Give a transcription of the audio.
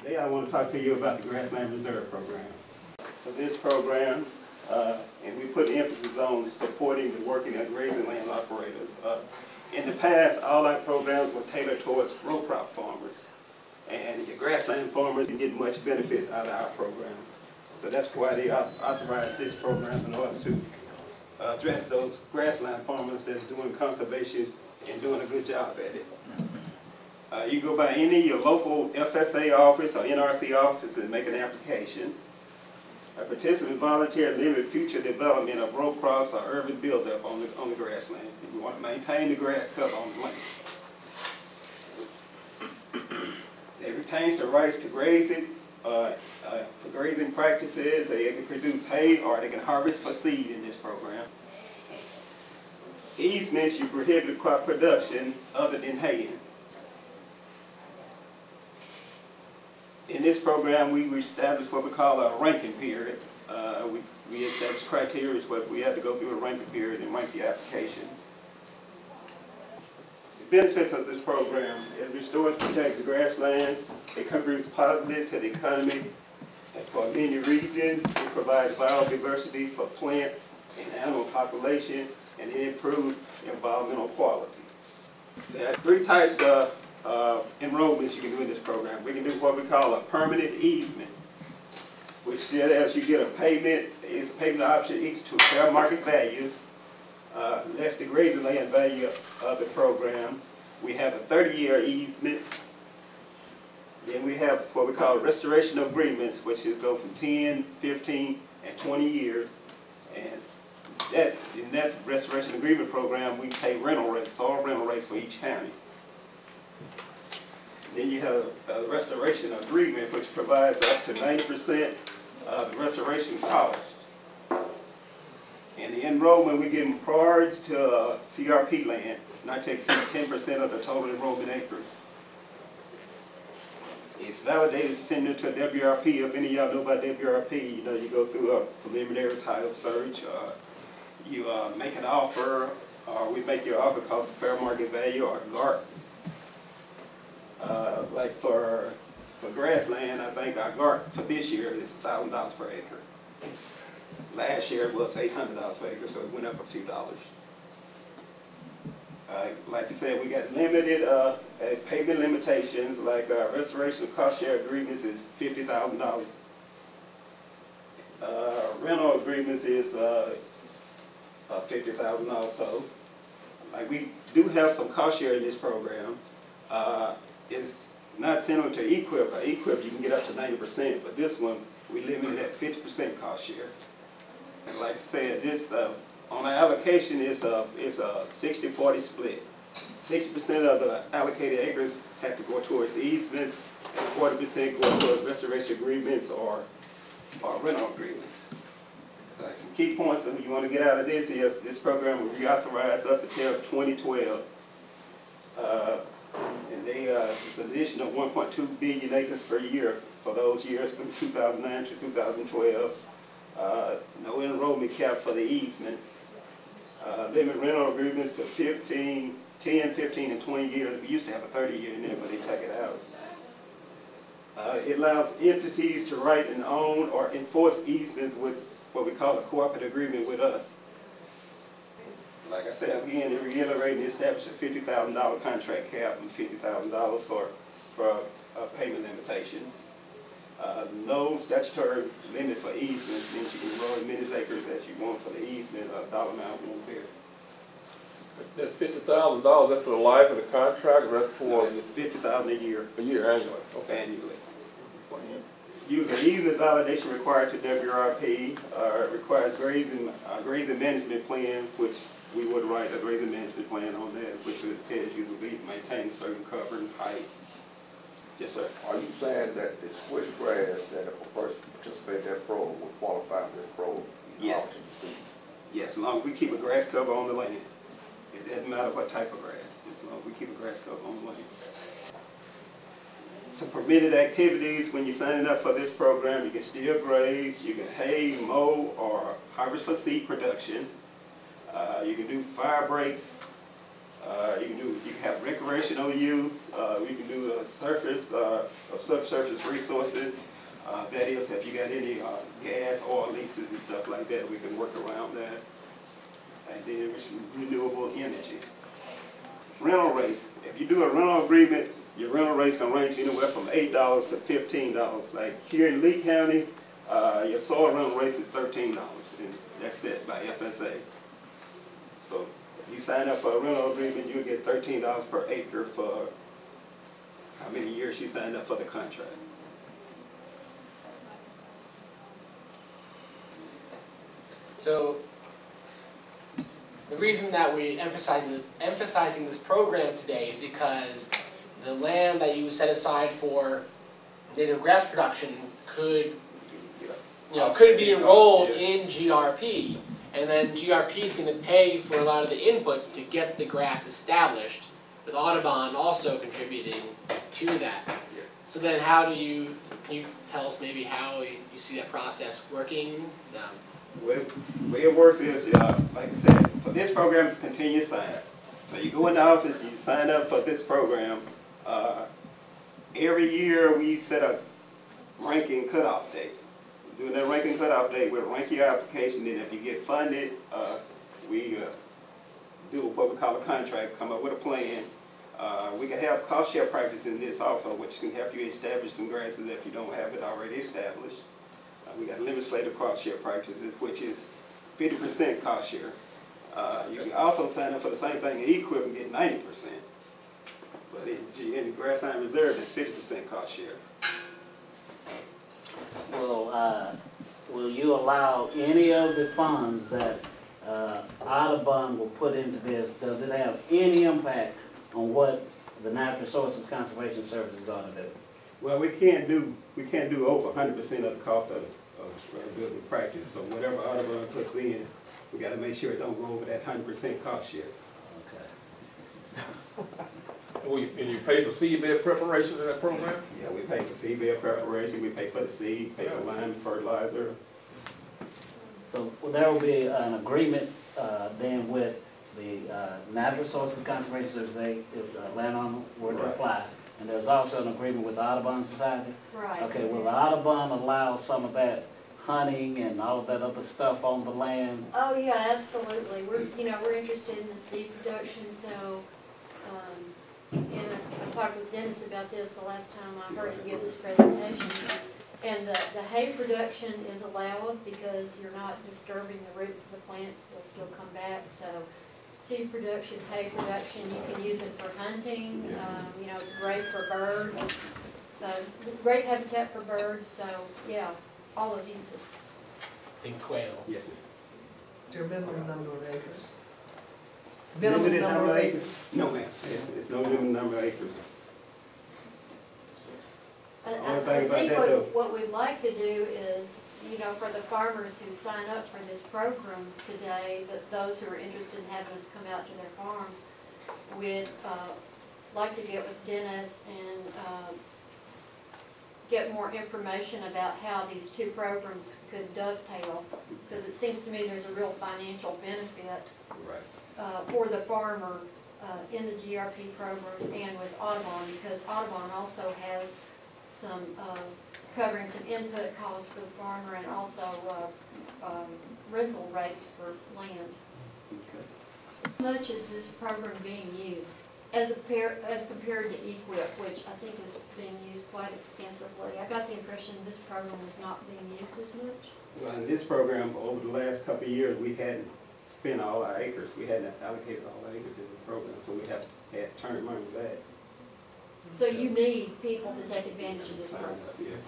Today I want to talk to you about the Grassland Reserve Program. For this program, and we put emphasis on supporting the working and grazing land operators. In the past, all our programs were tailored towards row crop farmers. And your grassland farmers didn't get much benefit out of our program. So that's why they authorized this program in order to address those grassland farmers that's doing conservation and doing a good job at it. You go by any of your local FSA office or NRC office and make an application. A participant volunteer limit future development of row crops or urban buildup on the grassland. You want to maintain the grass cover on the land. They retain the rights to graze it for grazing practices. They can produce hay or they can harvest for seed in this program. Easements, you prohibit crop production other than haying. In this program, we established what we call a ranking period. We established criteria where we had to go through a ranking period and rank the applications. The benefits of this program: it restores and protects grasslands, it contributes positive to the economy for many regions, it provides biodiversity for plants and animal population, and it improves environmental quality. There's three types of enrollments you can do in this program. We can do what we call a permanent easement, which as you get a payment, it's a payment option each to fair market value, less the grazing land value of the program. We have a 30-year easement. Then we have what we call restoration agreements, which is go from 10, 15, and 20 years. And in that restoration agreement program, we pay rental rates, soil rental rates for each county. Then you have a restoration agreement, which provides up to 90% of the restoration cost. And the enrollment, we give them priority to CRP land, not to exceed 10% of the total enrollment acres. It's validated, send it to WRP. If any of y'all know about WRP, you know, you go through a preliminary title search, you make an offer, or we make your offer called fair market value, or GARP. Like for grassland, I think our GARP for this year is $1,000 per acre. Last year it was $800 per acre, so it went up a few dollars. Like you said, we got limited payment limitations, like restoration of cost share agreements is $50,000. Rental agreements is $50,000 also. Like we do have some cost share in this program. It's not similar to EQIP. EQIP you can get up to 90%, but this one we limit it at 50% cost share. And like I said, this on our allocation is a 60-40 split. 60% of the allocated acres have to go towards easements, and 40% go towards restoration agreements or rental agreements. Like some key points that you want to get out of this is this program was reauthorized up until 2012. And it's an addition of 1.2 billion acres per year for those years from 2009 to 2012. No enrollment cap for the easements. Limit rental agreements to 10, 15, and 20 years. We used to have a 30-year in there, but they took it out. It allows entities to write and own or enforce easements with what we call a cooperative agreement with us. Like I said, again, it reiterated and established a $50,000 contract cap and $50,000 for payment limitations. No statutory limit for easements, means you can enroll as many acres as you want for the easement, dollar amount won't vary. That $50,000, that's for the life of the contract, or that's for? No, it's $50,000 a year. A year, annually? Okay. Annually. Use an easement validation required to WRP, requires grazing management plan, which we would write a grazing management plan on that, which tells you to maintain certain cover and height. Yes, sir. Are you saying that the switchgrass, that if a person participates in that program would qualify for this program? Yes. Yes, as long as we keep a grass cover on the land. It doesn't matter what type of grass, just as long as we keep a grass cover on the land. Some permitted activities when you're signing up for this program: you can still graze, you can hay, mow, or harvest for seed production. You can do fire breaks, You can have recreational use, we can do surface, subsurface resources. That is, if you got any gas, oil leases and stuff like that, we can work around that. And then it's renewable energy. Rental rates, if you do a rental agreement, your rental rates can range anywhere from $8 to $15. Like here in Lee County, your soil rental rates is $13, and that's set by FSA. So if you sign up for a rental agreement, you'll get $13 per acre for how many years you signed up for the contract. So the reason that we emphasizing this program today is because the land that you set aside for native grass production could, could be enrolled in GRP, and then GRP is going to pay for a lot of the inputs to get the grass established, with Audubon also contributing to that. So then how do can you tell us maybe how you see that process working? The way it works is, like I said, for this program, it's continuous sign-up. So you go in the office, you sign up for this program. Every year we set a ranking cutoff date. During that ranking cutoff date, we'll rank your application, and if you get funded, we do what we call a contract, come up with a plan. We can have cost share practice in this also, which can help you establish some grasses if you don't have it already established. We got legislative cost share practices, which is 50% cost share. You can also sign up for the same thing in EQIP and get 90%. But in Grassland Reserve, it's 50% cost share. Will you allow any of the funds that Audubon will put into this, does it have any impact on what the Natural Resources Conservation Service is going to do? Well, we can't do over 100% of the cost of building practice. So whatever Audubon puts in, we got to make sure it don't go over that 100% cost share. Okay. And you pay for seed bed preparation in that program? Yeah, we pay for seed bed preparation, we pay for the seed, pay for lime, fertilizer. So there will be an agreement then with the Natural Resources Conservation Service, if landowner were to apply. And there's also an agreement with the Audubon Society? Right. Okay, will the Audubon allow some of that hunting and all of that other stuff on the land? Oh, yeah, absolutely. We're interested in the seed production, so, and I talked with Dennis about this the last time I heard him give this presentation. And the hay production is allowed because you're not disturbing the roots of the plants, they'll still come back. So seed production, hay production, you can use it for hunting, it's great for birds, great habitat for birds, so yeah, all those uses. Think quail. Yes, ma'am. Is there a minimum number of acres? Limited number of acres? No, ma'am. It's no limited number of acres. I think what we'd like to do is, for the farmers who sign up for this program today, those who are interested in having us come out to their farms, we'd like to get with Dennis and get more information about how these two programs could dovetail, because it seems to me there's a real financial benefit for the farmer in the GRP program and with Audubon, because Audubon also has some covering some input costs for the farmer and also rental rates for land. How much is this program being used as compared to EQIP, which I think is being used quite extensively? I got the impression this program is not being used as much. Well, in this program, over the last couple of years, we hadn't spent all our acres. We hadn't allocated all our acres in the program, so we had turned money back. So you need people to take advantage of this program. Yes.